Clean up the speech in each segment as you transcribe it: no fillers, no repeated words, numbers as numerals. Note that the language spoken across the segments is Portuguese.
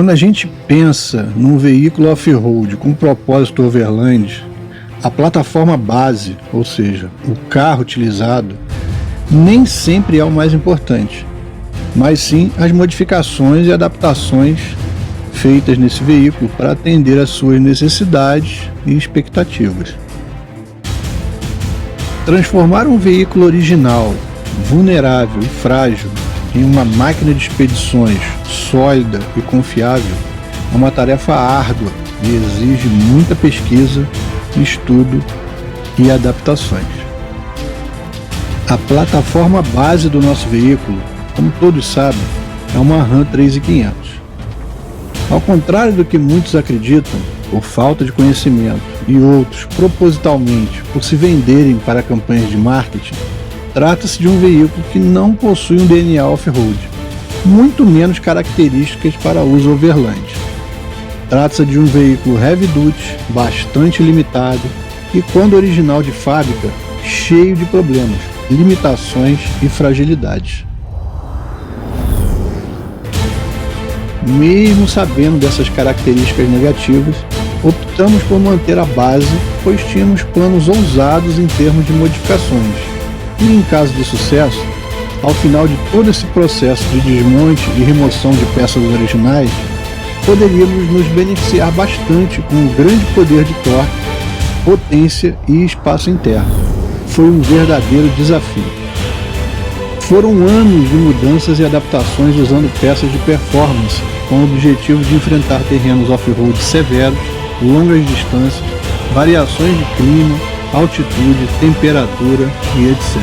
Quando a gente pensa num veículo off-road com propósito overland, a plataforma base, ou seja, o carro utilizado, nem sempre é o mais importante, mas sim as modificações e adaptações feitas nesse veículo para atender às suas necessidades e expectativas. Transformar um veículo original, vulnerável e frágil em uma máquina de expedições sólida e confiável é uma tarefa árdua e exige muita pesquisa, estudo e adaptações. A plataforma base do nosso veículo, como todos sabem, é uma Ram 3500. Ao contrário do que muitos acreditam, por falta de conhecimento, e outros propositalmente por se venderem para campanhas de marketing, trata-se de um veículo que não possui um DNA off-road, muito menos características para uso overland. Trata-se de um veículo heavy duty, bastante limitado e, quando original de fábrica, cheio de problemas, limitações e fragilidades. Mesmo sabendo dessas características negativas, optamos por manter a base, pois tínhamos planos ousados em termos de modificações. E em caso de sucesso, ao final de todo esse processo de desmonte e remoção de peças originais, poderíamos nos beneficiar bastante com um grande poder de torque, potência e espaço interno. Foi um verdadeiro desafio. Foram anos de mudanças e adaptações usando peças de performance, com o objetivo de enfrentar terrenos off-road severos, longas distâncias, variações de clima, altitude, temperatura e etc.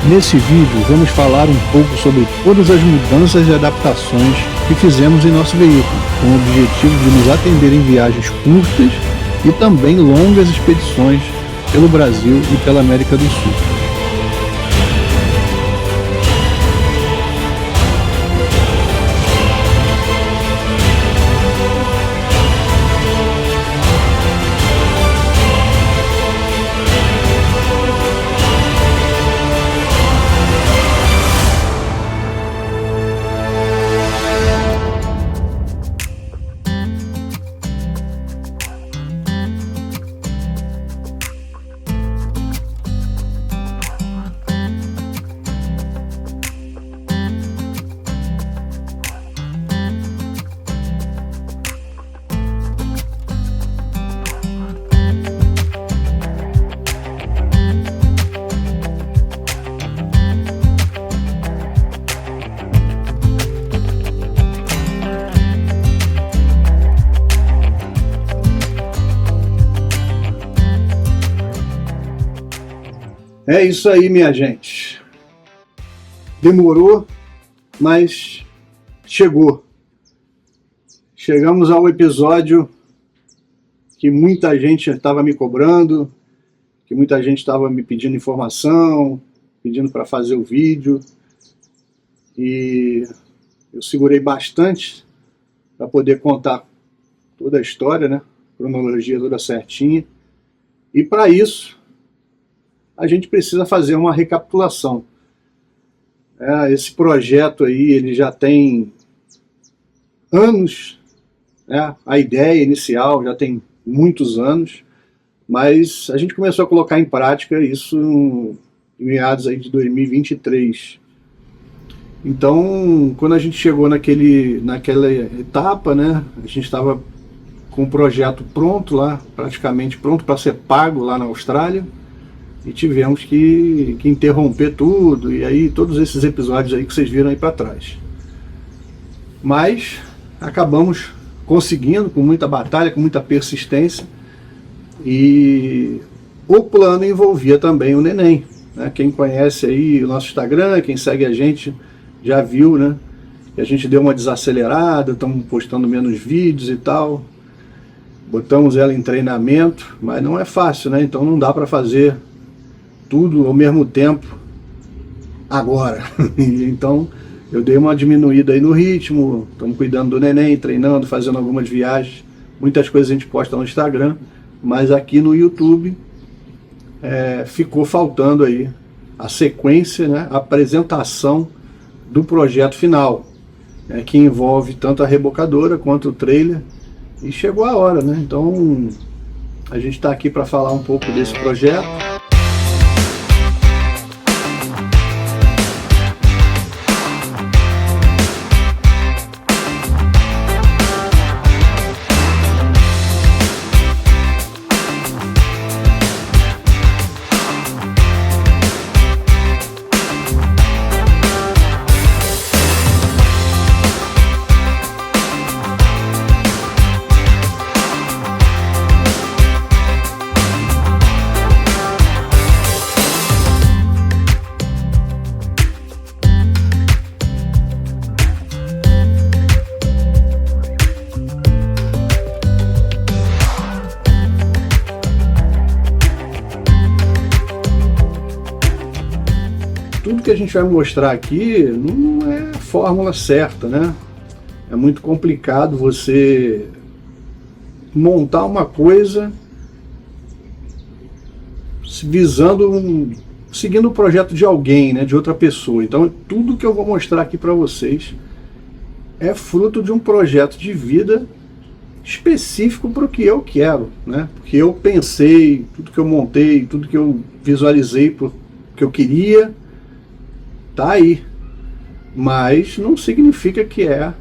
Nesse vídeo vamos falar um pouco sobre todas as mudanças e adaptações que fizemos em nosso veículo, com o objetivo de nos atender em viagens curtas e também longas expedições pelo Brasil e pela América do Sul. É isso aí, minha gente. Demorou, mas chegou. Chegamos ao episódio que muita gente estava me cobrando, que muita gente estava me pedindo informação, pedindo para fazer o vídeo. E eu segurei bastante para poder contar toda a história, né? Cronologia toda certinha. E para isso, a gente precisa fazer uma recapitulação. Esse projeto aí, ele já tem anos, né? A ideia inicial já tem muitos anos, mas a gente começou a colocar em prática isso em meados aí de 2023. Então, quando a gente chegou naquela etapa, né, a gente estava com o projeto pronto lá, praticamente pronto para ser pago lá na Austrália, e tivemos que interromper tudo, e aí todos esses episódios aí que vocês viram aí para trás. Mas acabamos conseguindo, com muita batalha, com muita persistência, e o plano envolvia também o neném, né? Quem conhece aí o nosso Instagram, quem segue a gente já viu, né, que a gente deu uma desacelerada, estamos postando menos vídeos e tal, botamos ela em treinamento, mas não é fácil, né? Então não dá para fazer tudo ao mesmo tempo agora. Então eu dei uma diminuída aí no ritmo, estamos cuidando do neném, treinando, fazendo algumas viagens, muitas coisas a gente posta no Instagram, mas aqui no YouTube ficou faltando aí a sequência, né, a apresentação do projeto final. que envolve tanto a rebocadora quanto o trailer, e chegou a hora, né? Então a gente está aqui para falar um pouco desse projeto. Tudo que a gente vai mostrar aqui não é a fórmula certa, né? É muito complicado você montar uma coisa seguindo o projeto de alguém, né? De outra pessoa. Então tudo que eu vou mostrar aqui para vocês é fruto de um projeto de vida específico para o que eu quero, né? Porque eu pensei, tudo que eu montei, tudo que eu visualizei para o que eu queria, tá aí, mas não significa que é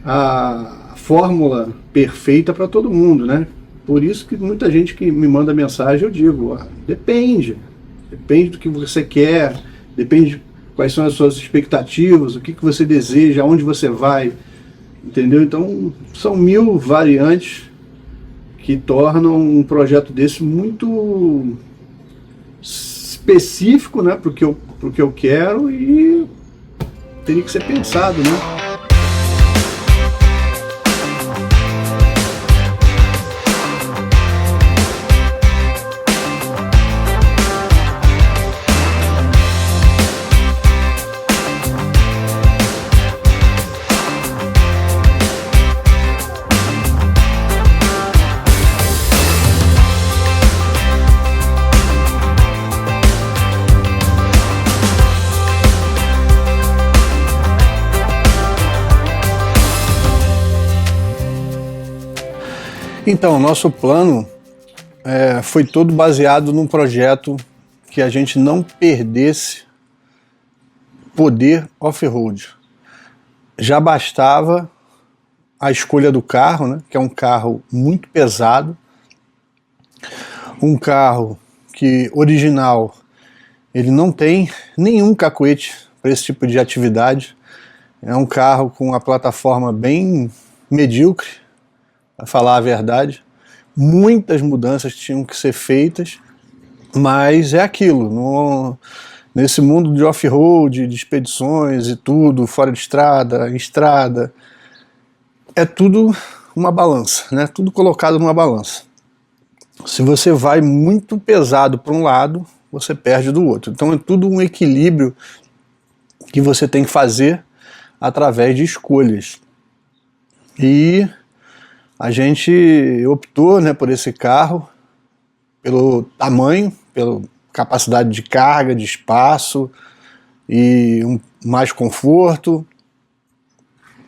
a fórmula perfeita para todo mundo, né? Por isso que muita gente que me manda mensagem, eu digo, depende do que você quer, depende de quais são as suas expectativas, o que você deseja, aonde você vai, entendeu? Então são 1000 variantes que tornam um projeto desse muito específico, né, pro que eu quero, e teria que ser pensado, né? Então, nosso plano foi todo baseado num projeto que a gente não perdesse poder off-road. Já bastava a escolha do carro, né, que é um carro muito pesado, um carro que, original, ele não tem nenhum cacuete para esse tipo de atividade. É um carro com a plataforma bem medíocre, para falar a verdade. Muitas mudanças tinham que ser feitas, mas é aquilo, nesse mundo de off-road, de expedições e tudo, fora de estrada, em estrada, é tudo uma balança, né? Tudo colocado numa balança. Se você vai muito pesado para um lado, você perde do outro. Então é tudo um equilíbrio que você tem que fazer através de escolhas. E a gente optou, né, por esse carro, pelo tamanho, pela capacidade de carga, de espaço e mais conforto,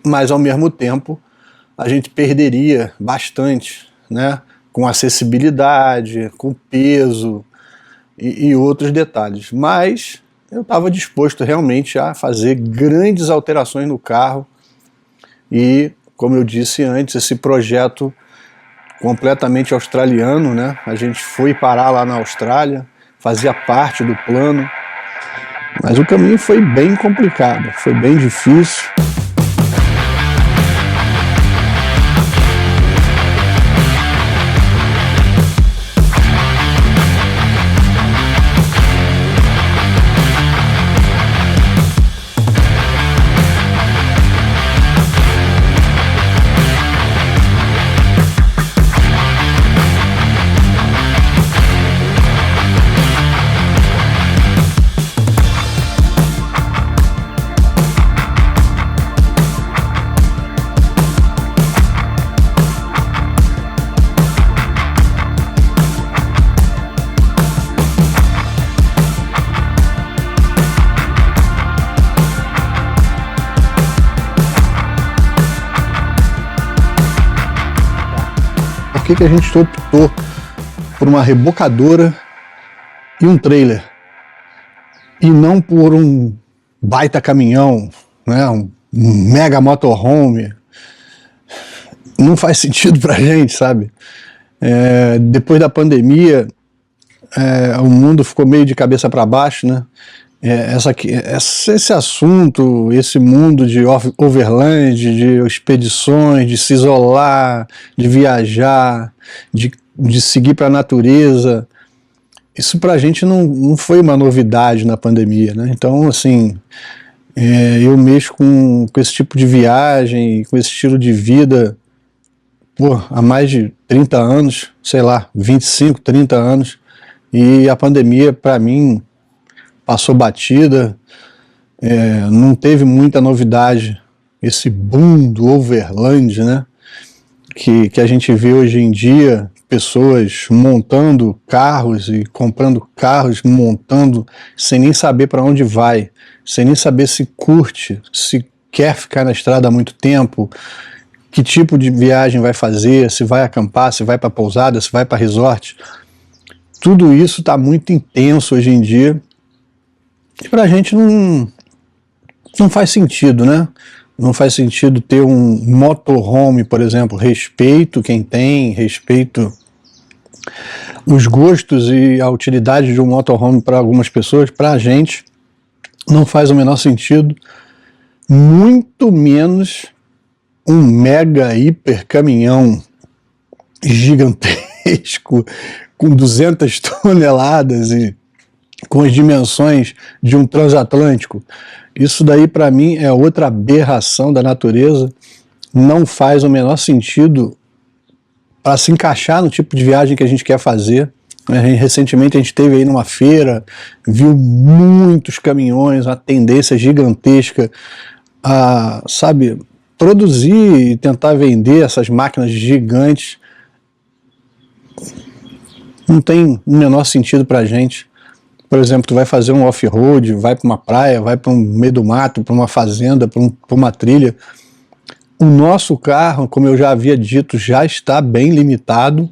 mas ao mesmo tempo a gente perderia bastante, né, com acessibilidade, com peso e outros detalhes. Mas eu estava disposto realmente a fazer grandes alterações no carro e, como eu disse antes, esse projeto completamente australiano, né? A gente foi parar lá na Austrália, fazia parte do plano, mas o caminho foi bem complicado, foi bem difícil. que a gente optou por uma rebocadora e um trailer, e não por um baita caminhão, né, um mega motorhome. Não faz sentido pra gente, sabe? Depois da pandemia, o mundo ficou meio de cabeça para baixo, né? Esse assunto, esse mundo de overland, de expedições, de se isolar, de viajar, de seguir para a natureza, isso para a gente não foi uma novidade na pandemia, né? Então, assim, eu mexo com esse tipo de viagem, com esse estilo de vida, há mais de 30 anos, sei lá, 25, 30 anos, e a pandemia, para mim, passou batida, não teve muita novidade. Esse boom do overland, né, que a gente vê hoje em dia, pessoas montando carros e comprando carros, montando sem nem saber para onde vai, sem nem saber se curte, se quer ficar na estrada há muito tempo, que tipo de viagem vai fazer, se vai acampar, se vai para pousada, se vai para resort. Tudo isso está muito intenso hoje em dia, e pra gente não faz sentido, né? Não faz sentido ter um motorhome, por exemplo. Respeito quem tem, respeito os gostos e a utilidade de um motorhome para algumas pessoas. Pra gente não faz o menor sentido, muito menos um mega hiper caminhão gigantesco com 200 toneladas e com as dimensões de um transatlântico. Isso daí para mim é outra aberração da natureza, não faz o menor sentido para se encaixar no tipo de viagem que a gente quer fazer. Recentemente a gente esteve aí numa feira, viu muitos caminhões, uma tendência gigantesca a, sabe, produzir e tentar vender essas máquinas gigantes. Não tem o menor sentido para a gente. Por exemplo, tu vai fazer um off-road, vai para uma praia, vai para um meio do mato, para uma fazenda, para uma trilha. O nosso carro, como eu já havia dito, já está bem limitado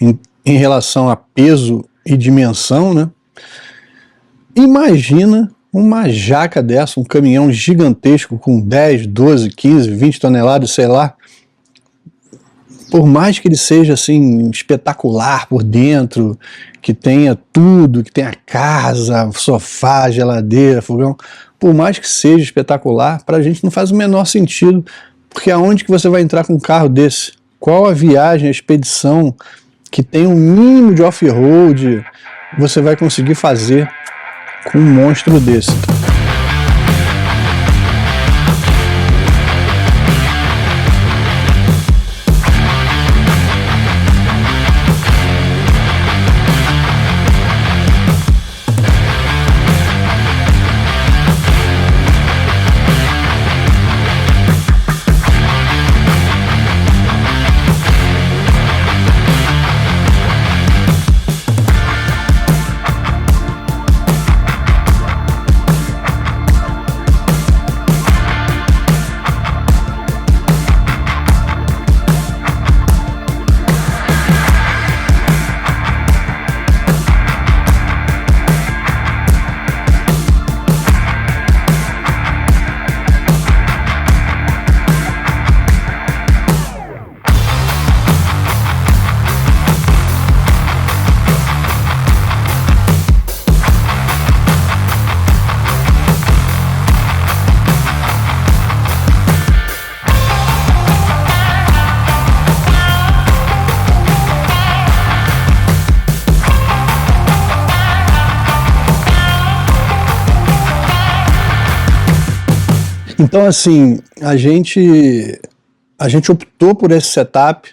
em relação a peso e dimensão, né? Imagina uma jaca dessa, um caminhão gigantesco com 10, 12, 15, 20 toneladas, sei lá. Por mais que ele seja assim espetacular por dentro, que tenha tudo, que tenha casa, sofá, geladeira, fogão, por mais que seja espetacular, para a gente não faz o menor sentido, porque aonde que você vai entrar com um carro desse? Qual a viagem, a expedição que tem um mínimo de off-road você vai conseguir fazer com um monstro desse? Então, assim, a gente optou por esse setup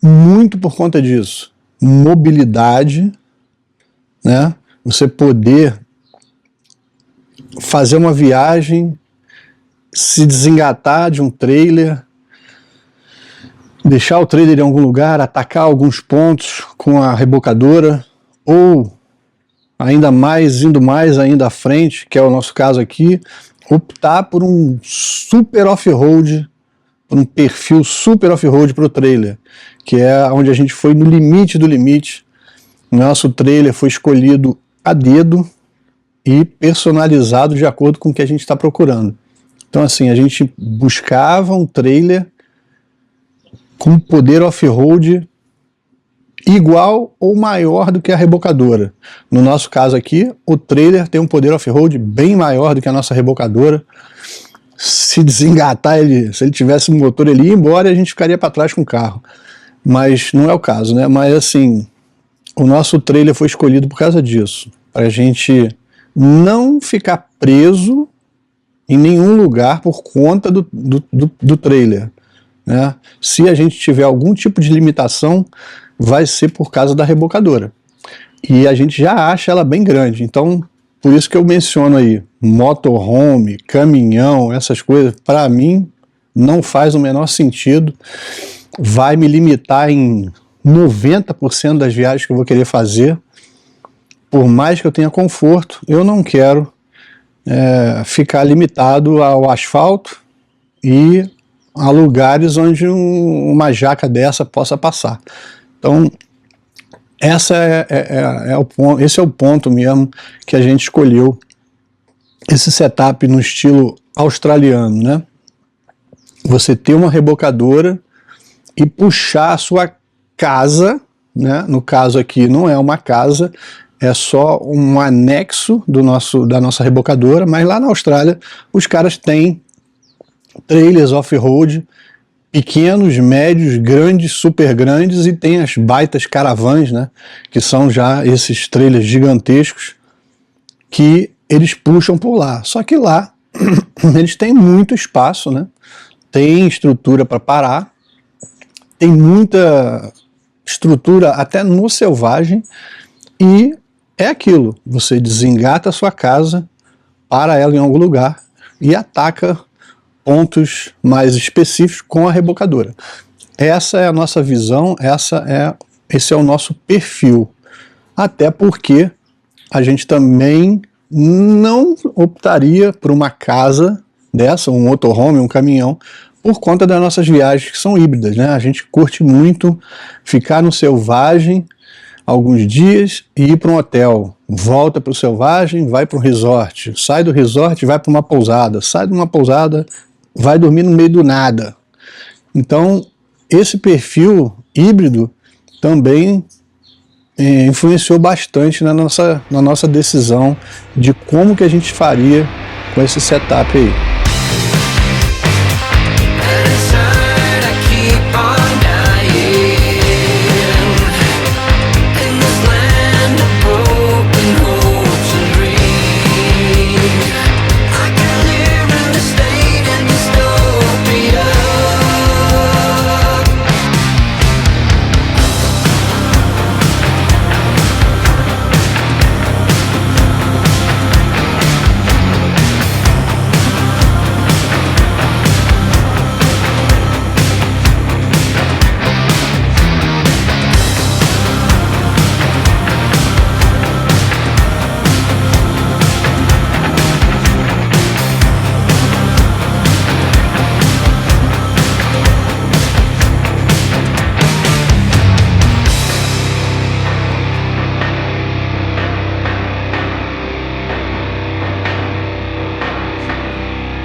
muito por conta disso. Mobilidade, né? Você poder fazer uma viagem, se desengatar de um trailer, deixar o trailer em algum lugar, atacar alguns pontos com a rebocadora, ou ainda mais, indo mais ainda à frente, que é o nosso caso aqui, optar por um super off-road, por um perfil super off-road para o trailer, que é onde a gente foi no limite do limite. Nosso trailer foi escolhido a dedo e personalizado de acordo com o que a gente está procurando. Então assim, a gente buscava um trailer com poder off-road igual ou maior do que a rebocadora. No nosso caso aqui, o trailer tem um poder off-road bem maior do que a nossa rebocadora. Se desengatar ele, se ele tivesse um motor, ele ia embora e a gente ficaria para trás com o carro. Mas não é o caso, né? Mas assim, o nosso trailer foi escolhido por causa disso, para a gente não ficar preso em nenhum lugar por conta do trailer, né? Se a gente tiver algum tipo de limitação, vai ser por causa da rebocadora. E a gente já acha ela bem grande, então por isso que eu menciono aí, motorhome, caminhão, essas coisas, para mim não faz o menor sentido, vai me limitar em 90% das viagens que eu vou querer fazer. Por mais que eu tenha conforto, eu não quero ficar limitado ao asfalto e a lugares onde uma jaca dessa possa passar. Então, esse é o ponto mesmo que a gente escolheu esse setup no estilo australiano, né? Você ter uma rebocadora e puxar a sua casa, né? No caso aqui não é uma casa, é só um anexo da nossa rebocadora, mas lá na Austrália os caras têm trailers off-road, pequenos, médios, grandes, super grandes, e tem as baitas caravans, né, que são já esses trailers gigantescos que eles puxam por lá. Só que lá eles têm muito espaço, né, tem estrutura para parar, tem muita estrutura até no selvagem, e é aquilo, você desengata a sua casa, para ela em algum lugar e ataca pontos mais específicos com a rebocadora. Essa é a nossa visão, esse é o nosso perfil. Até porque a gente também não optaria por uma casa dessa, um motorhome, um caminhão, por conta das nossas viagens que são híbridas, né? A gente curte muito ficar no selvagem alguns dias e ir para um hotel, volta para o selvagem, vai para um resort, sai do resort, vai para uma pousada, sai de uma pousada, vai dormir no meio do nada. Então, esse perfil híbrido também influenciou bastante na nossa decisão de como que a gente faria com esse setup aí.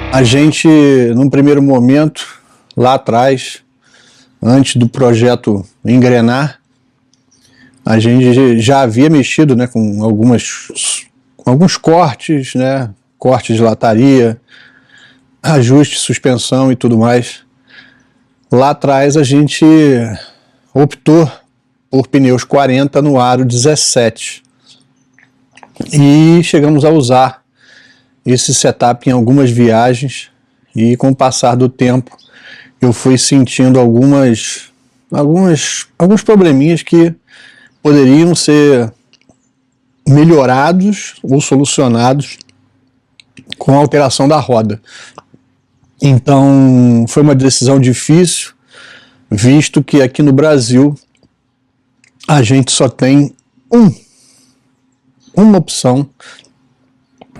A gente, num primeiro momento, lá atrás, antes do projeto engrenar, a gente já havia mexido, né, com alguns cortes, né, cortes de lataria, ajuste, suspensão e tudo mais. Lá atrás a gente optou por pneus 40 no aro 17 e chegamos a usar esse setup em algumas viagens, e com o passar do tempo eu fui sentindo alguns probleminhas que poderiam ser melhorados ou solucionados com a alteração da roda. Então foi uma decisão difícil, visto que aqui no Brasil a gente só tem uma opção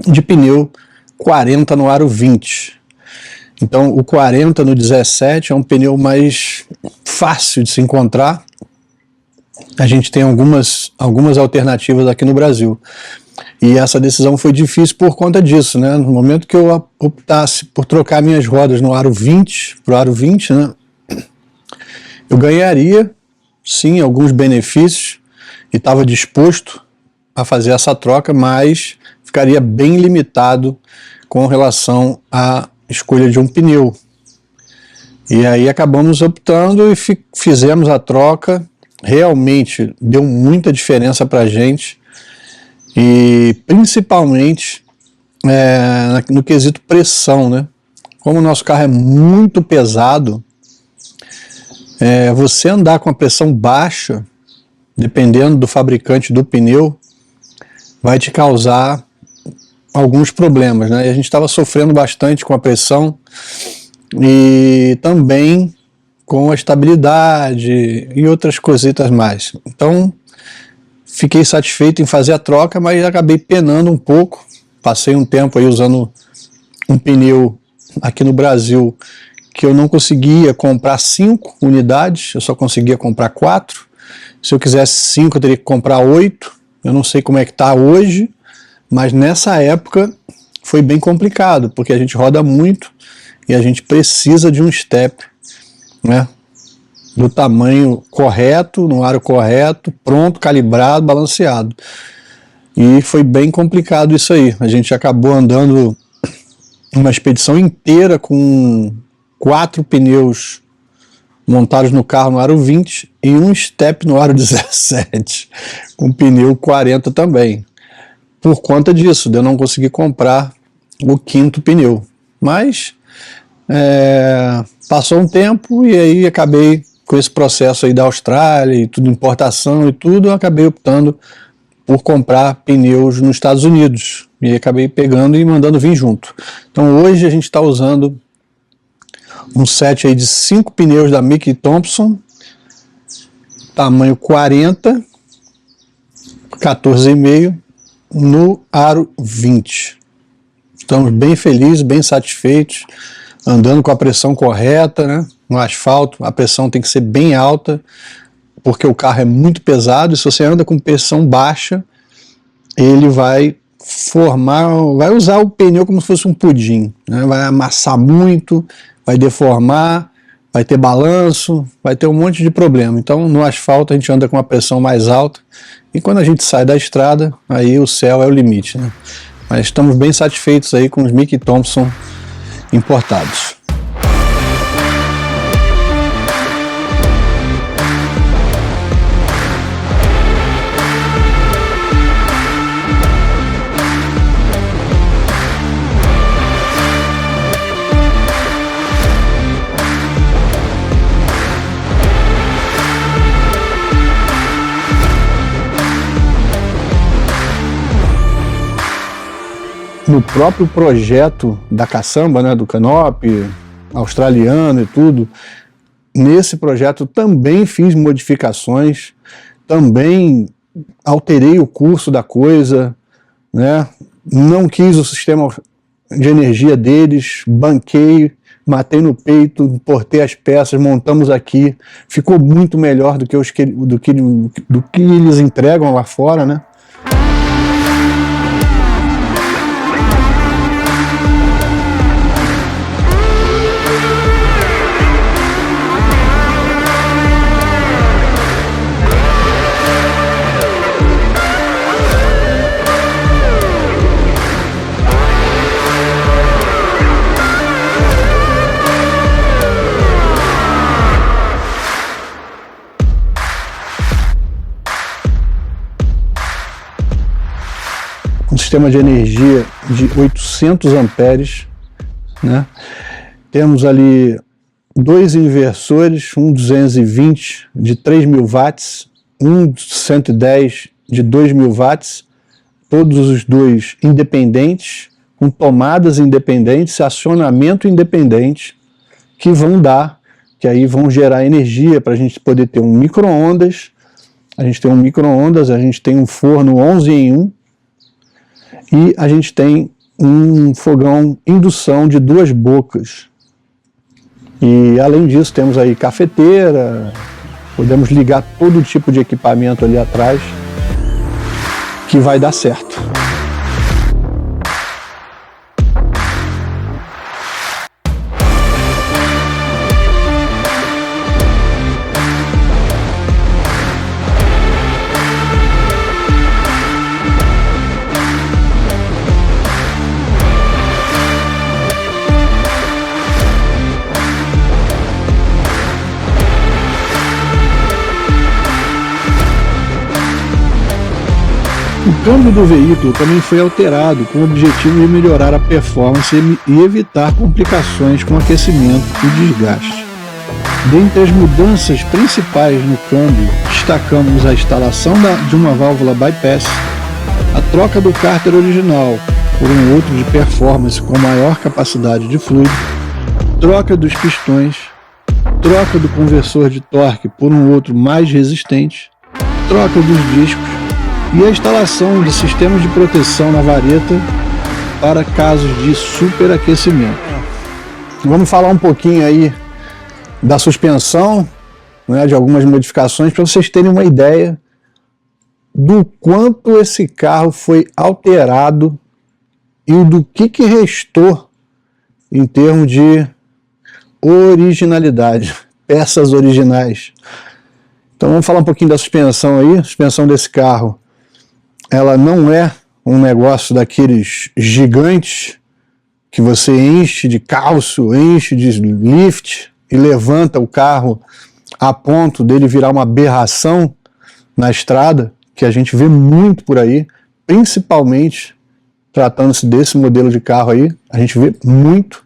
de pneu 40 no aro 20. Então o 40 no 17 é um pneu mais fácil de se encontrar. A gente tem algumas alternativas aqui no Brasil. E essa decisão foi difícil por conta disso, né? No momento que eu optasse por trocar minhas rodas no aro 20 para o aro 20, né, eu ganharia, sim, alguns benefícios e estava disposto a fazer essa troca, mas ficaria bem limitado com relação à escolha de um pneu. E aí acabamos optando e fizemos a troca. Realmente deu muita diferença para a gente, e principalmente no quesito pressão, né? Como o nosso carro é muito pesado, você andar com a pressão baixa, dependendo do fabricante do pneu, vai te causar alguns problemas, né? E a gente estava sofrendo bastante com a pressão e também com a estabilidade e outras cositas mais. Então fiquei satisfeito em fazer a troca, mas acabei penando um pouco. Passei um tempo aí usando um pneu aqui no Brasil que eu não conseguia comprar 5 unidades, eu só conseguia comprar 4. Se eu quisesse 5 eu teria que comprar 8. Eu não sei como é que está hoje, mas nessa época foi bem complicado, porque a gente roda muito e a gente precisa de um step, né, do tamanho correto, no aro correto, pronto, calibrado, balanceado. E foi bem complicado isso aí. A gente acabou andando uma expedição inteira com 4 pneus montados no carro no aro 20 e um step no aro 17, com pneu 40 também. Por conta disso, de eu não conseguir comprar o 5º pneu. Mas passou um tempo e aí acabei com esse processo aí da Austrália e tudo, importação e tudo, eu acabei optando por comprar pneus nos Estados Unidos e acabei pegando e mandando vir junto. Então hoje a gente está usando um set aí de 5 pneus da Mickey Thompson, tamanho 40, 14,5 no aro 20. Estamos bem felizes, bem satisfeitos, andando com a pressão correta, né? No asfalto a pressão tem que ser bem alta, porque o carro é muito pesado, e se você anda com pressão baixa, ele vai usar o pneu como se fosse um pudim, né? Vai amassar muito, vai deformar, vai ter balanço, vai ter um monte de problema. Então no asfalto a gente anda com a pressão mais alta, e quando a gente sai da estrada, aí o céu é o limite, né? Mas estamos bem satisfeitos aí com os Mickey Thompson importados. No próprio projeto da caçamba, né, do Canopy, australiano e tudo, nesse projeto também fiz modificações, também alterei o curso da coisa, né, não quis o sistema de energia deles, banquei, matei no peito, importei as peças, montamos aqui, ficou muito melhor do que eles entregam lá fora, né? Um sistema de energia de 800 amperes, né? Temos ali 2 inversores, um 220 de 3.000 watts, um 110 de 2.000 watts, todos os dois independentes, com tomadas independentes, acionamento independente, que aí vão gerar energia para a gente poder ter um micro-ondas. A gente tem um micro-ondas, a gente tem um forno 11 em 1, e a gente tem um fogão indução de 2 bocas, E além disso temos aí cafeteira, podemos ligar todo tipo de equipamento ali atrás que vai dar certo. O câmbio do veículo também foi alterado com o objetivo de melhorar a performance e evitar complicações com aquecimento e desgaste. Dentre as mudanças principais no câmbio, destacamos a instalação de uma válvula bypass, a troca do cárter original por um outro de performance com maior capacidade de fluido, troca dos pistões, troca do conversor de torque por um outro mais resistente, troca dos discos, e a instalação de sistemas de proteção na vareta para casos de superaquecimento. Vamos falar um pouquinho aí da suspensão, né, de algumas modificações, para vocês terem uma ideia do quanto esse carro foi alterado e do que restou em termos de originalidade, peças originais. Então vamos falar um pouquinho da suspensão aí. A suspensão desse carro, ela não é um negócio daqueles gigantes que você enche de cálcio, enche de lift e levanta o carro a ponto dele virar uma aberração na estrada, que a gente vê muito por aí, principalmente tratando-se desse modelo de carro aí, a gente vê muito.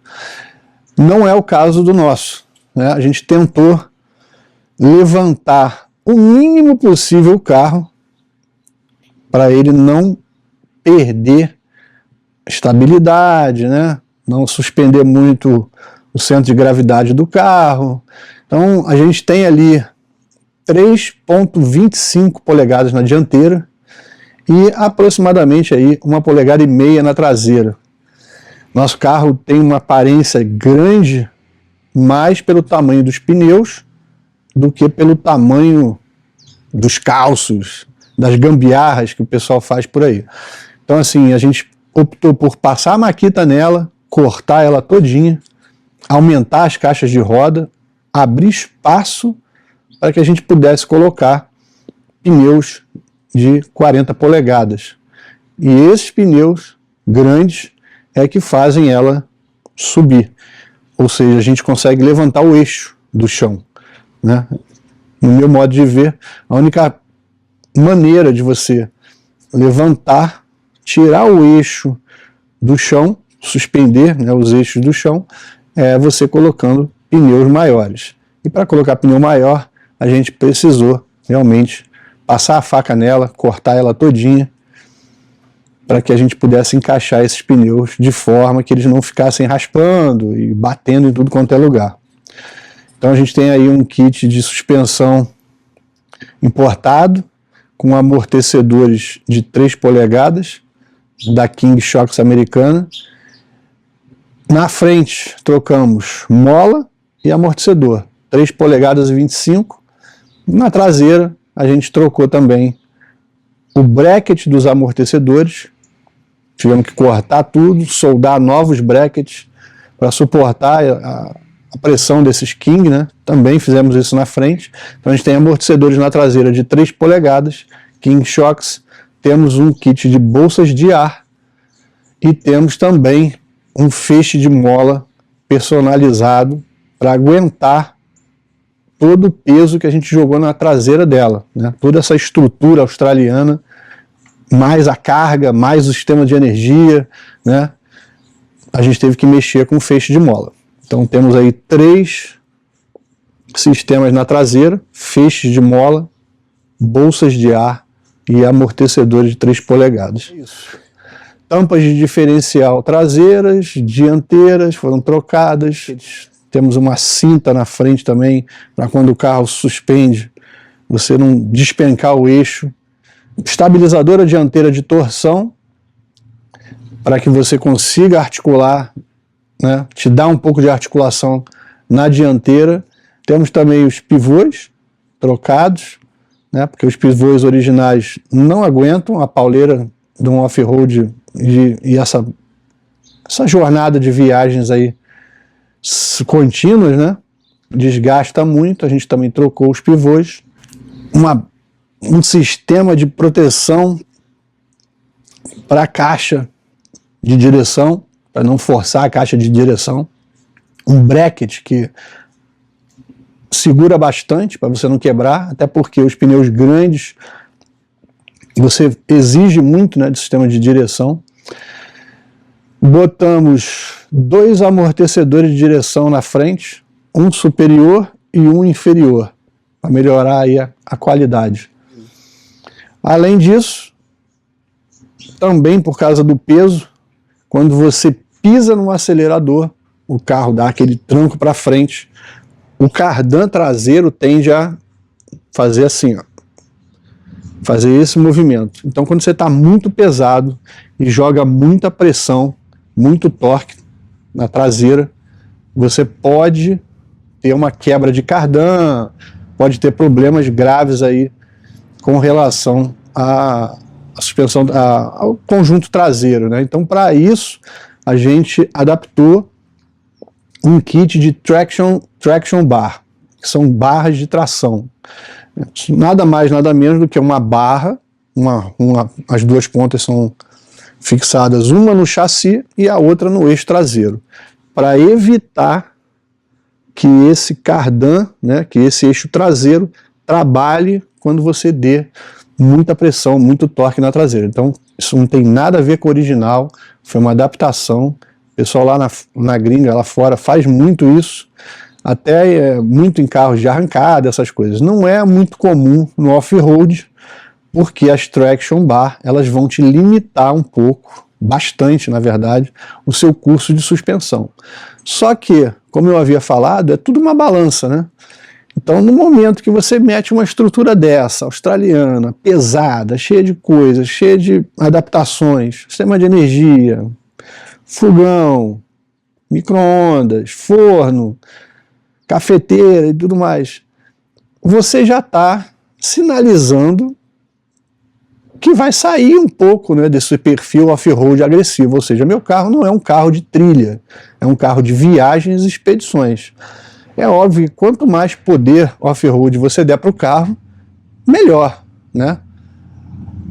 Não é o caso do nosso, né? A gente tentou levantar o mínimo possível o carro para ele não perder estabilidade, né? Não suspender muito o centro de gravidade do carro. Então a gente tem ali 3,25 polegadas na dianteira e aproximadamente aí 1,5 polegada na traseira. Nosso carro tem uma aparência grande mais pelo tamanho dos pneus do que pelo tamanho dos calços, das gambiarras que o pessoal faz por aí. Então assim, a gente optou por passar a maquita nela, cortar ela todinha, aumentar as caixas de roda, abrir espaço para que a gente pudesse colocar pneus de 40 polegadas. E esses pneus grandes é que fazem ela subir. Ou seja, a gente consegue levantar o eixo do chão, né? No meu modo de ver, a única maneira de você levantar, tirar o eixo do chão, suspender, né, os eixos do chão, é você colocando pneus maiores. E para colocar pneu maior, a gente precisou realmente passar a faca nela, cortar ela todinha, para que a gente pudesse encaixar esses pneus de forma que eles não ficassem raspando e batendo em tudo quanto é lugar. Então a gente tem aí um kit de suspensão importado, com amortecedores de 3 polegadas, da King Shocks americana. Na frente trocamos mola e amortecedor, 3 polegadas e 25. Na traseira a gente trocou também o bracket dos amortecedores, tivemos que cortar tudo, soldar novos brackets para suportar a pressão desses King, né? Também fizemos isso na frente. Então a gente tem amortecedores na traseira de 3 polegadas, King Shocks, temos um kit de bolsas de ar e temos também um feixe de mola personalizado para aguentar todo o peso que a gente jogou na traseira dela, né? Toda essa estrutura australiana, mais a carga, mais o sistema de energia, né? A gente teve que mexer com o feixe de mola. Então temos aí 3 sistemas na traseira, feixes de mola, bolsas de ar e amortecedores de 3 polegadas. Isso. Tampas de diferencial traseiras, dianteiras foram trocadas. Temos uma cinta na frente também, para quando o carro suspende, você não despencar o eixo. Estabilizadora dianteira de torção, para que você consiga articular, né, te dá um pouco de articulação Na dianteira temos também os pivôs trocados, né, porque os pivôs originais não aguentam a pauleira de um off-road e essa jornada de viagens aí contínuas, né, desgasta muito. A gente também trocou os pivôs, um sistema de proteção para a caixa de direção, para não forçar a caixa de direção, um bracket que segura bastante para você não quebrar, até porque os pneus grandes você exige muito, né, do sistema de direção. Botamos 2 amortecedores de direção na frente, um superior e um inferior, para melhorar aí a qualidade. Além disso, também por causa do peso, quando você pisa no acelerador, o carro dá aquele tranco para frente, o cardan traseiro tende a fazer assim, ó, fazer esse movimento. Então, quando você está muito pesado e joga muita pressão, muito torque na traseira, você pode ter uma quebra de cardan, pode ter problemas graves aí com relação à suspensão, ao conjunto traseiro, né? Então, para isso, a gente adaptou um kit de traction bar, que são barras de tração. Nada mais, nada menos do que uma barra, as duas pontas são fixadas, uma no chassi e a outra no eixo traseiro, para evitar que esse cardan, né, que esse eixo traseiro trabalhe quando você dê muita pressão, muito torque na traseira. Então isso não tem nada a ver com o original, foi uma adaptação. O pessoal lá na gringa, lá fora, faz muito isso, até muito em carros de arrancada, essas coisas. Não é muito comum no off-road, porque as traction bar, elas vão te limitar um pouco, bastante na verdade, o seu curso de suspensão. Só que, como eu havia falado, é tudo uma balança, né? Então, no momento que você mete uma estrutura dessa, australiana, pesada, cheia de coisas, cheia de adaptações, sistema de energia, fogão, micro-ondas, forno, cafeteira e tudo mais, você já está sinalizando que vai sair um pouco, né, desse perfil off-road agressivo. Ou seja, meu carro não é um carro de trilha, é um carro de viagens e expedições. É óbvio que quanto mais poder off-road você der para o carro, melhor, né?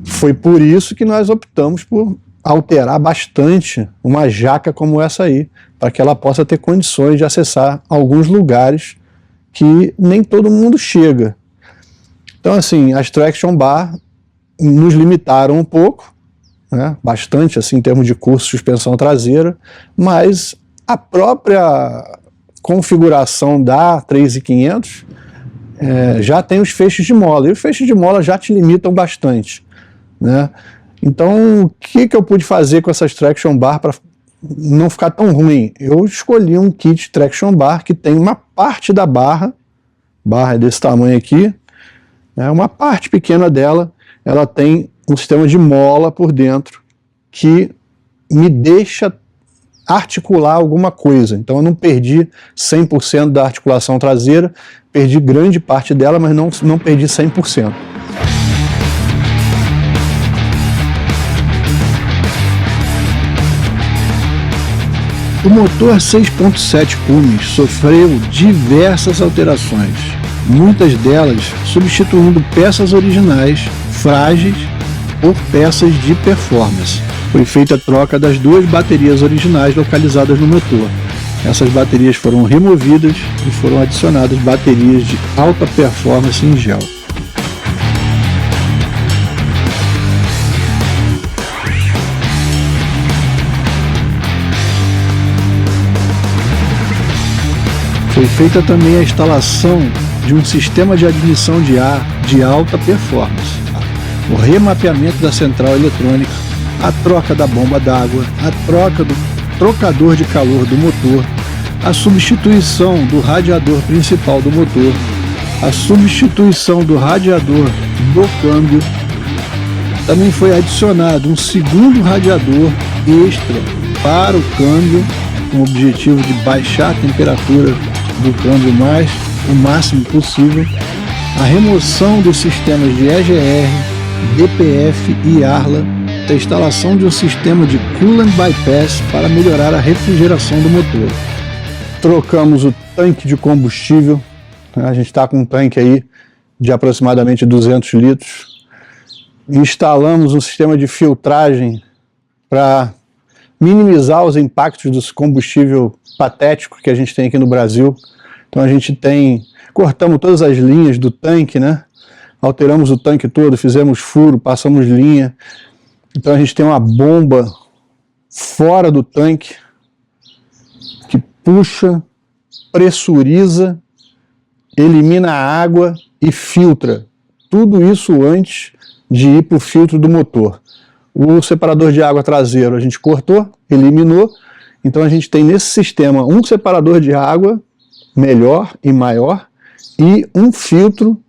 Foi por isso que nós optamos por alterar bastante uma jaca como essa aí, para que ela possa ter condições de acessar alguns lugares que nem todo mundo chega. Então, assim, as traction bar nos limitaram um pouco, né, bastante assim em termos de curso de suspensão traseira, mas a própria configuração da 3500 já tem os feixes de mola, e os feixes de mola já te limitam bastante, né? Então, o que eu pude fazer com essas traction bar para não ficar tão ruim? Eu escolhi um kit traction bar que tem uma parte da barra é desse tamanho aqui, né, uma parte pequena dela, ela tem um sistema de mola por dentro que me deixa articular alguma coisa. Então eu não perdi 100% da articulação traseira, perdi grande parte dela, mas não perdi 100%. O motor 6.7 Cummins sofreu diversas alterações, muitas delas substituindo peças originais frágeis por peças de performance. Foi feita a troca das 2 baterias originais localizadas no motor. Essas baterias foram removidas e foram adicionadas baterias de alta performance em gel. Foi feita também a instalação de um sistema de admissão de ar de alta performance, o remapeamento da central eletrônica, a troca da bomba d'água, a troca do trocador de calor do motor, a substituição do radiador principal do motor, a substituição do radiador do câmbio. Também foi adicionado um segundo radiador extra para o câmbio, com o objetivo de baixar a temperatura do câmbio o máximo possível, a remoção dos sistemas de EGR, DPF e ARLA, a instalação de um sistema de Coolant Bypass para melhorar a refrigeração do motor. Trocamos o tanque de combustível, a gente está com um tanque aí de aproximadamente 200 litros. Instalamos um sistema de filtragem para minimizar os impactos do combustível patético que a gente tem aqui no Brasil. Então a gente cortamos todas as linhas do tanque, né? Alteramos o tanque todo, fizemos furo, passamos linha. Então a gente tem uma bomba fora do tanque que puxa, pressuriza, elimina a água e filtra. Tudo isso antes de ir para o filtro do motor. O separador de água traseiro a gente cortou, eliminou. Então a gente tem nesse sistema um separador de água melhor e maior e um filtro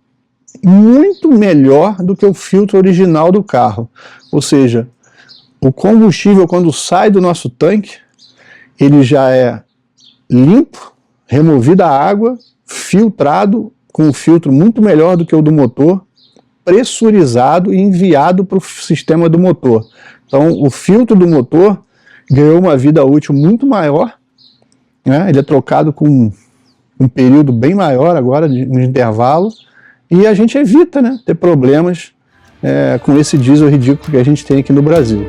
muito melhor do que o filtro original do carro. Ou seja, o combustível, quando sai do nosso tanque, ele já é limpo, removida a água, filtrado com um filtro muito melhor do que o do motor, pressurizado e enviado para o sistema do motor. Então o filtro do motor ganhou uma vida útil muito maior, né? Ele é trocado com um período bem maior agora no intervalo, e a gente evita, né, ter problemas com esse diesel ridículo que a gente tem aqui no Brasil.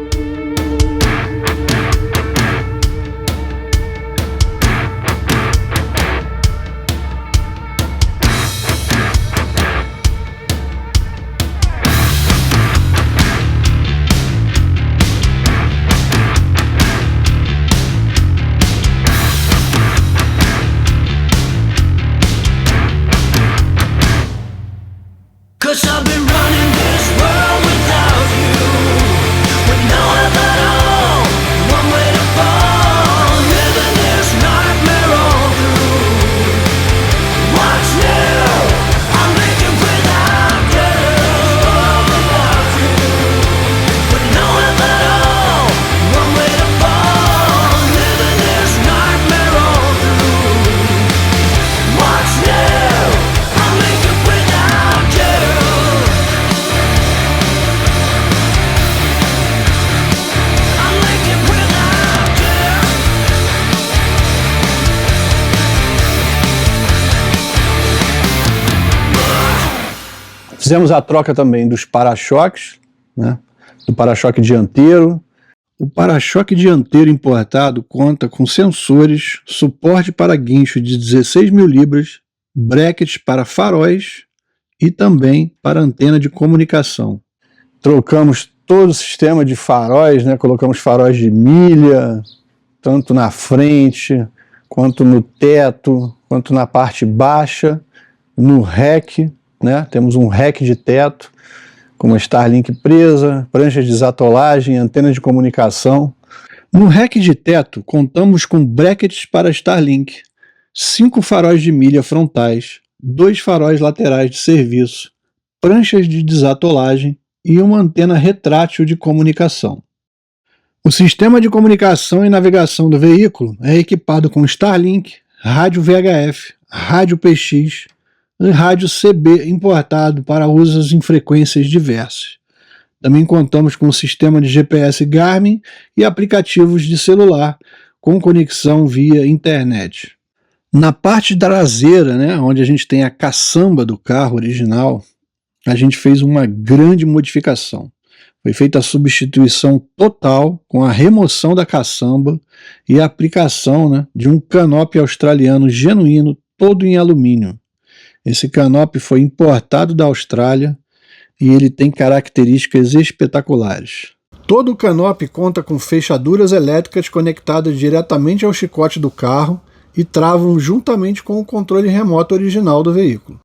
Fizemos a troca também dos para-choques, né, do para-choque dianteiro. O para-choque dianteiro importado conta com sensores, suporte para guincho de 16 mil libras, brackets para faróis e também para antena de comunicação. Trocamos todo o sistema de faróis, né, colocamos faróis de milha, tanto na frente, quanto no teto, quanto na parte baixa, no rack. Né? Temos um rack de teto com uma Starlink presa, pranchas de desatolagem, antena de comunicação. No rack de teto contamos com brackets para Starlink, 5 faróis de milha frontais, 2 faróis laterais de serviço, pranchas de desatolagem e uma antena retrátil de comunicação. O sistema de comunicação e navegação do veículo é equipado com Starlink, rádio VHF, rádio PX, e rádio CB importado para usos em frequências diversas. Também contamos com um sistema de GPS Garmin e aplicativos de celular com conexão via internet. Na parte traseira, né, onde a gente tem a caçamba do carro original, a gente fez uma grande modificação. Foi feita a substituição total com a remoção da caçamba e a aplicação, né, de um canopy australiano genuíno todo em alumínio. Esse canopy foi importado da Austrália e ele tem características espetaculares. Todo o canopy conta com fechaduras elétricas conectadas diretamente ao chicote do carro e travam juntamente com o controle remoto original do veículo.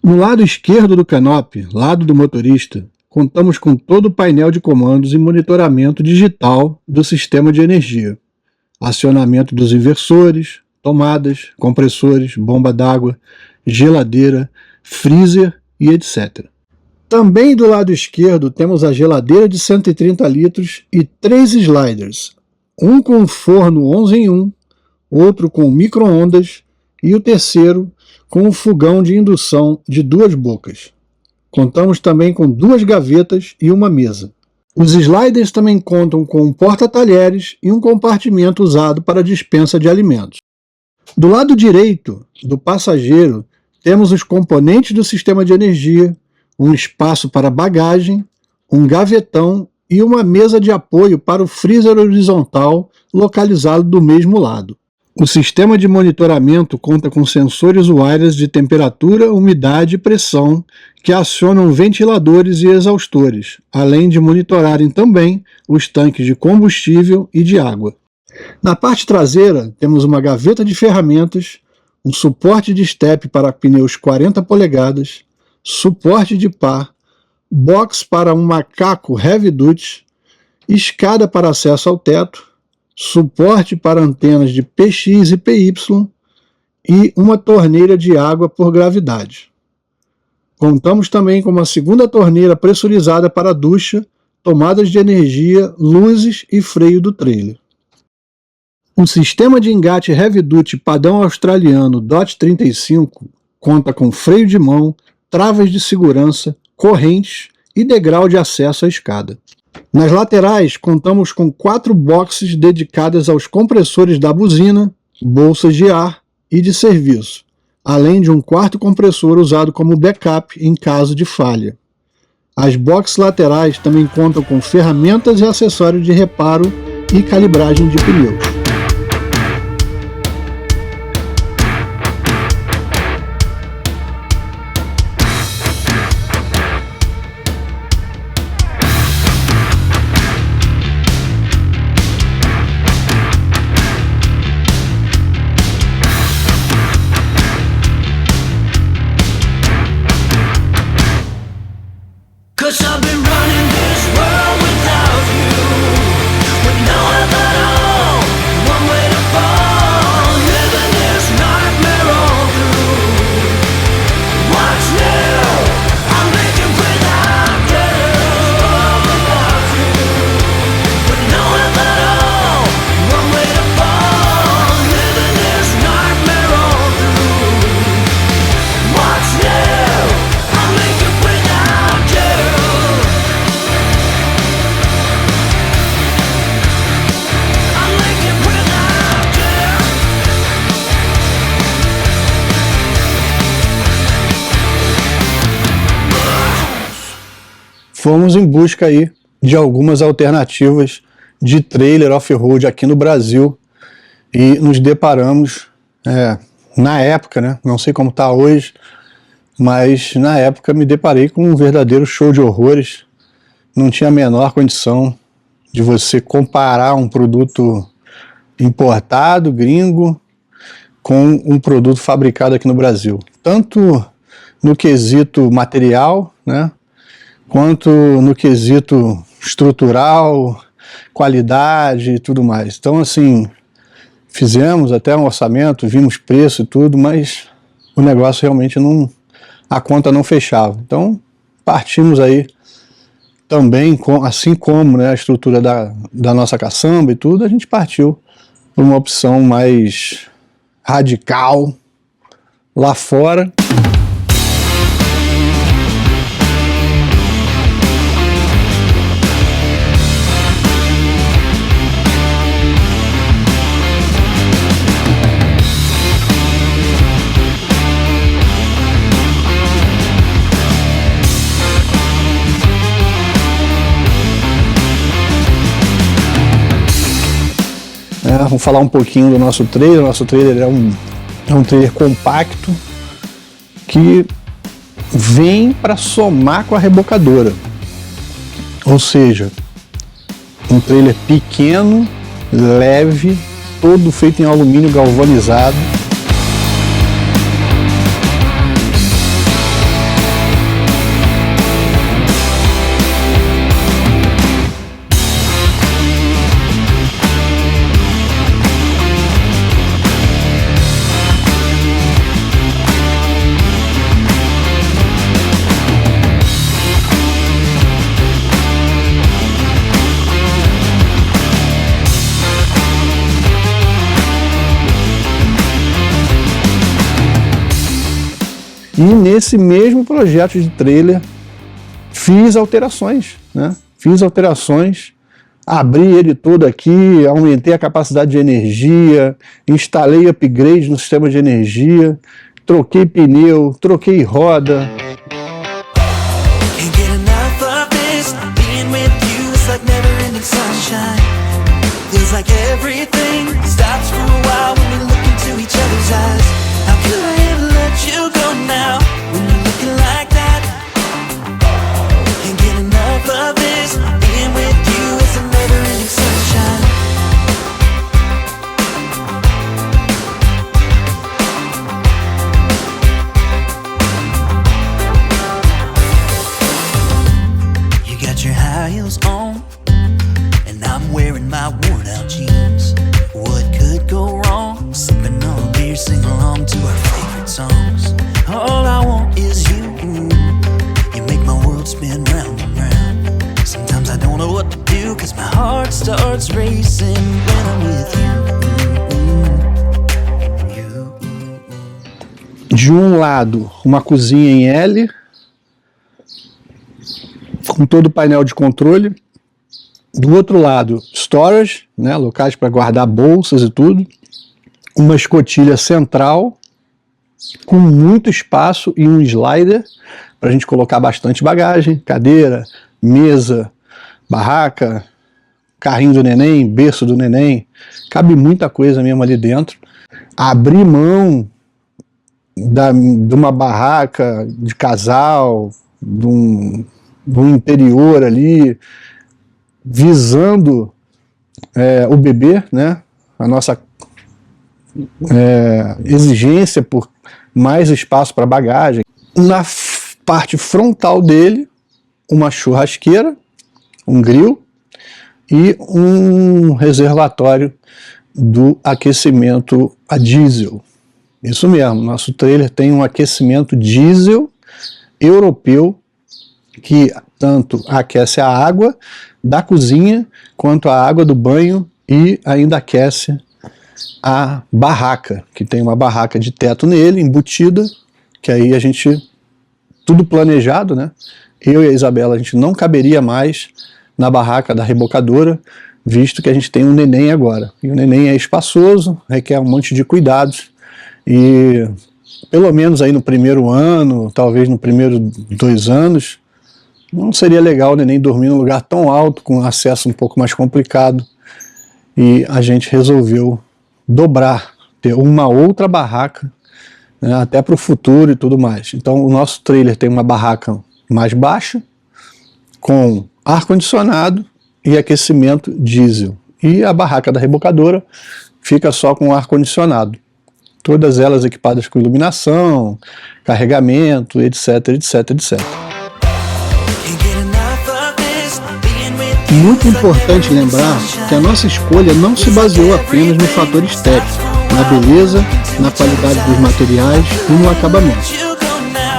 No lado esquerdo do canopy, lado do motorista, contamos com todo o painel de comandos e monitoramento digital do sistema de energia, acionamento dos inversores, tomadas, compressores, bomba d'água, geladeira, freezer e etc. Também do lado esquerdo temos a geladeira de 130 litros e 3 sliders, um com forno 11 em 1, outro com micro-ondas e o terceiro com um fogão de indução de 2 bocas. Contamos também com 2 gavetas e uma mesa. Os sliders também contam com um porta-talheres e um compartimento usado para dispensa de alimentos. Do lado direito do passageiro, temos os componentes do sistema de energia, um espaço para bagagem, um gavetão e uma mesa de apoio para o freezer horizontal localizado do mesmo lado. O sistema de monitoramento conta com sensores wireless de temperatura, umidade e pressão que acionam ventiladores e exaustores, além de monitorarem também os tanques de combustível e de água. Na parte traseira, temos uma gaveta de ferramentas, um suporte de estepe para pneus 40 polegadas, suporte de pá, box para um macaco heavy duty, escada para acesso ao teto, suporte para antenas de PX e PY e uma torneira de água por gravidade. Contamos também com uma segunda torneira pressurizada para ducha, tomadas de energia, luzes e freio do trailer. O sistema de engate Heavy Duty padrão australiano DOT 35 conta com freio de mão, travas de segurança, correntes e degrau de acesso à escada. Nas laterais, contamos com 4 boxes dedicadas aos compressores da buzina, bolsas de ar e de serviço, além de um quarto compressor usado como backup em caso de falha. As boxes laterais também contam com ferramentas e acessórios de reparo e calibragem de pneus. Cause I've been running this world without you, with no help at all, one way to fall, living this nightmare all through. What's new? I'm making without you, with no help at all, one way to fall, living this nightmare all through. What's new? I'm making without you. Fomos em busca aí de algumas alternativas de trailer off-road aqui no Brasil e nos deparamos, na época, né? Não sei como está hoje, mas na época me deparei com um verdadeiro show de horrores. Não tinha a menor condição de você comparar um produto importado, gringo, com um produto fabricado aqui no Brasil. Tanto no quesito material, né, quanto no quesito estrutural, qualidade e tudo mais. Então, assim, fizemos até um orçamento, vimos preço e tudo, mas o negócio realmente não... a conta não fechava. Então, partimos aí também, assim como, né, a estrutura da nossa caçamba e tudo, a gente partiu por uma opção mais radical lá fora. Vamos falar um pouquinho do nosso trailer. O nosso trailer é um trailer compacto que vem para somar com a rebocadora. Ou seja, um trailer pequeno, leve, todo feito em alumínio galvanizado. E nesse mesmo projeto de trailer, fiz alterações, né? Fiz alterações, abri ele todo aqui, aumentei a capacidade de energia, instalei upgrade no sistema de energia, troquei pneu, troquei roda. Can't get enough of this. Being with you is like never-ending sunshine. Feels like everything stops for a while when we look into each other's eyes. How could I ever let you go now when you're looking like that? Can't get enough of this. Being with you is a never-ending sunshine. You got your high heels on, and I'm wearing my worn-out jeans. What could go wrong? Sipping on a beer, sing along to our favorite songs. All I want is you. You make my world spin round and round. Sometimes I don't know what to do, 'cause my heart starts racing when I'm with you. De um lado, uma cozinha em L, com todo o painel de controle. Do outro lado, storage, né, locais para guardar bolsas e tudo. Uma escotilha central, com muito espaço e um slider, para a gente colocar bastante bagagem, cadeira, mesa, barraca, carrinho do neném, berço do neném. Cabe muita coisa mesmo ali dentro. Abrir mão de uma barraca de casal, de um interior ali, visando o bebê, né? A nossa exigência por mais espaço para bagagem. Na parte frontal dele, uma churrasqueira, um grill e um reservatório do aquecimento a diesel. Isso mesmo, nosso trailer tem um aquecimento diesel europeu que tanto aquece a água da cozinha quanto a água do banho e ainda aquece a barraca, que tem uma barraca de teto nele, embutida, que aí a gente, tudo planejado, né? Eu e a Isabela, a gente não caberia mais na barraca da rebocadora, visto que a gente tem um neném agora. E o neném é espaçoso, requer um monte de cuidados, e pelo menos aí no primeiro ano, talvez no primeiro 2 anos, não seria legal o neném dormir num lugar tão alto, com acesso um pouco mais complicado, e a gente resolveu dobrar, ter uma outra barraca, né, até para o futuro e tudo mais. Então o nosso trailer tem uma barraca mais baixa, com ar-condicionado e aquecimento diesel. E a barraca da rebocadora fica só com ar-condicionado. Todas elas equipadas com iluminação, carregamento, etc, etc, etc. Muito importante lembrar que a nossa escolha não se baseou apenas no fator estético, na beleza, na qualidade dos materiais e no acabamento.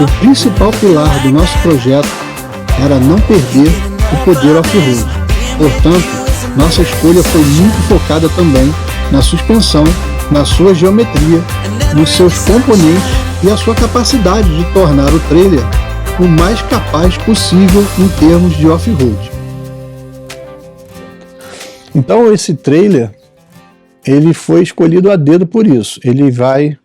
O principal pilar do nosso projeto era não perder o poder off-road. Portanto, nossa escolha foi muito focada também na suspensão, na sua geometria, nos seus componentes e a sua capacidade de tornar o trailer o mais capaz possível em termos de off-road. Então esse trailer, ele foi escolhido a dedo por isso. Ele vai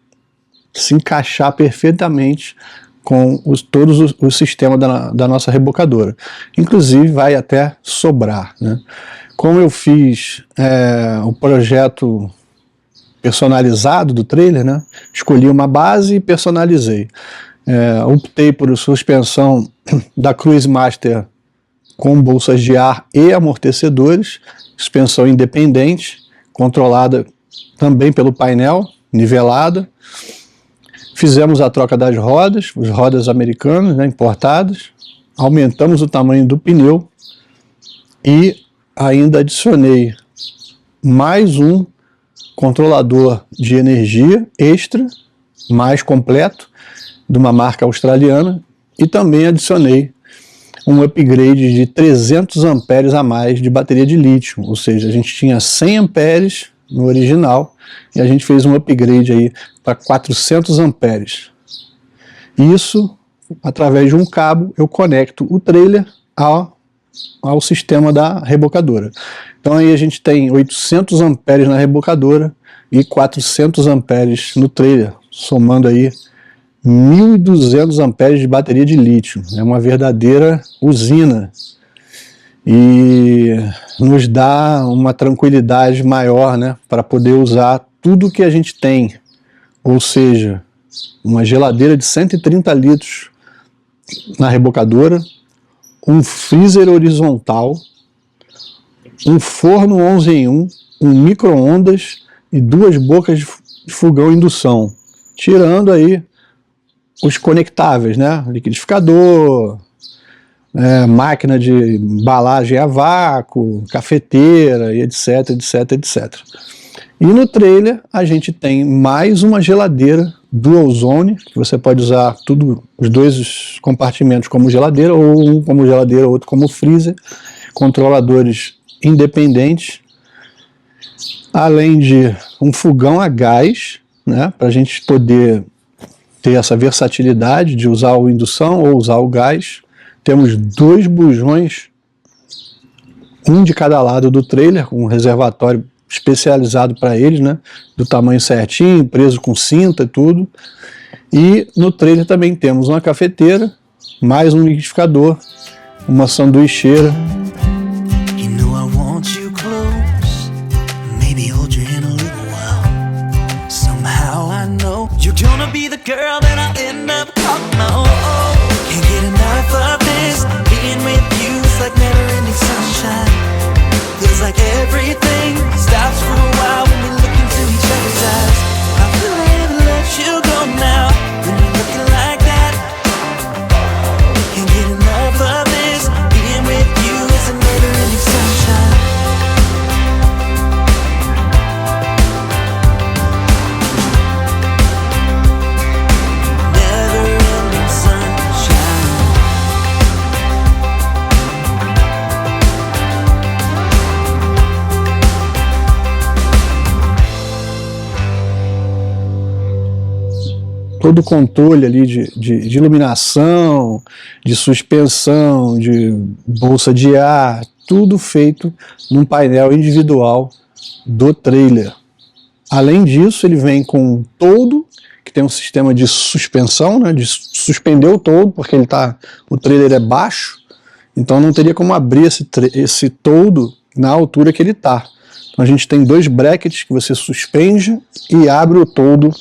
se encaixar perfeitamente com todos os sistemas da nossa rebocadora. Inclusive vai até sobrar, né? Como eu fiz o projeto personalizado do trailer, né? Escolhi uma base e personalizei. Optei por suspensão da Cruise Master com bolsas de ar e amortecedores, suspensão independente, controlada também pelo painel, nivelada. Fizemos a troca das rodas, as rodas americanas, né, importadas, aumentamos o tamanho do pneu e ainda adicionei mais um controlador de energia extra, mais completo, de uma marca australiana, e também adicionei um upgrade de 300 amperes a mais de bateria de lítio, ou seja, a gente tinha 100 amperes no original e a gente fez um upgrade aí para 400 amperes. Isso, através de um cabo, eu conecto o trailer ao sistema da rebocadora. Então aí a gente tem 800 amperes na rebocadora e 400 amperes no trailer, somando aí 1.200 amperes de bateria de lítio. É uma verdadeira usina e nos dá uma tranquilidade maior, né, para poder usar tudo que a gente tem, ou seja, uma geladeira de 130 litros na rebocadora, um freezer horizontal, um forno 11 em 1, um micro-ondas e 2 bocas de fogão indução, tirando aí os conectáveis, né? Liquidificador, máquina de embalagem a vácuo, cafeteira, e etc, etc, etc. E no trailer a gente tem mais uma geladeira dual zone, que você pode usar os dois compartimentos como geladeira, ou um como geladeira, outro como freezer, controladores independentes, além de um fogão a gás, né, para a gente poder ter essa versatilidade de usar a indução ou usar o gás. Temos 2 bujões, um de cada lado do trailer, com um reservatório especializado para eles, né, do tamanho certinho, preso com cinta e tudo. E no trailer também temos uma cafeteira, mais um liquidificador, uma sanduicheira. You know I want you close, maybe hold you in a little while. Somehow I know you're gonna be the girl that I end up calling my own. Can't get enough of this, being with you is like never-ending sunshine. Feels like everything stops for a while when we look into each other's eyes. I will never let you go now, when you're looking like that. Can't get enough of this, being with you is a never-ending sunshine. Never-ending sunshine. Todo o controle ali de iluminação, de suspensão, de bolsa de ar, tudo feito num painel individual do trailer. Além disso, ele vem com um toldo, que tem um sistema de suspensão, né, de suspender o toldo, porque o trailer é baixo, então não teria como abrir esse toldo na altura que ele está. Então a gente tem 2 brackets que você suspende e abre o toldo,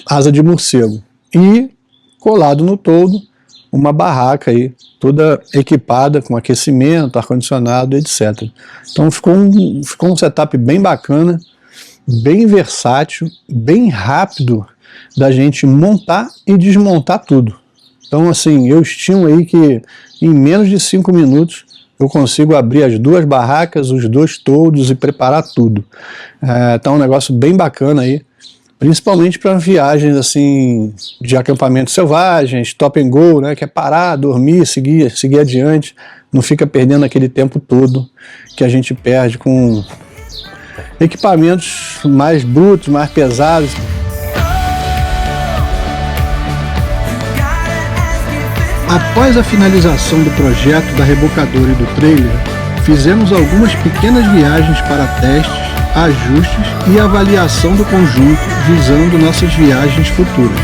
asa de morcego, e colado no toldo uma barraca aí toda equipada com aquecimento, ar-condicionado, etc. Então ficou um setup bem bacana, bem versátil, bem rápido da gente montar e desmontar tudo. Então assim, eu estimo aí que em menos de 5 minutos eu consigo abrir as 2 barracas, os 2 toldos e preparar tudo. Tá um negócio bem bacana aí, principalmente para viagens assim de acampamento selvagem, stop and go, né, que é parar, dormir, seguir adiante, não fica perdendo aquele tempo todo que a gente perde com equipamentos mais brutos, mais pesados. Após a finalização do projeto da rebocadora e do trailer, fizemos algumas pequenas viagens para testes, ajustes e avaliação do conjunto, visando nossas viagens futuras.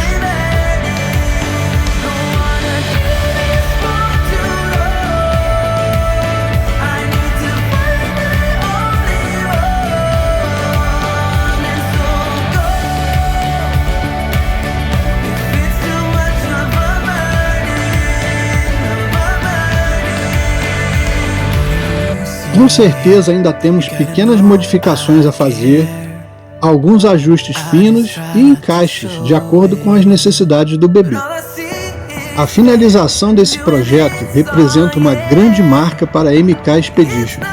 Com certeza ainda temos pequenas modificações a fazer, alguns ajustes finos e encaixes de acordo com as necessidades do bebê. A finalização desse projeto representa uma grande marca para a MK Expeditions,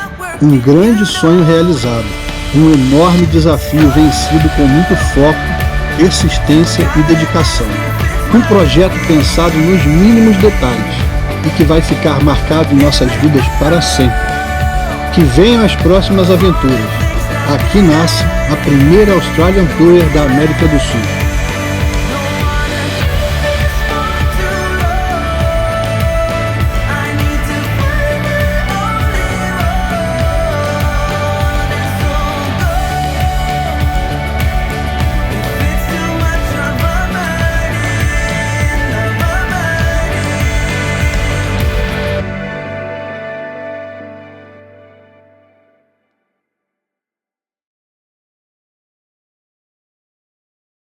um grande sonho realizado, um enorme desafio vencido com muito foco, persistência e dedicação. Um projeto pensado nos mínimos detalhes e que vai ficar marcado em nossas vidas para sempre. Que venham as próximas aventuras. Aqui nasce a primeira Australian Tourer da América do Sul.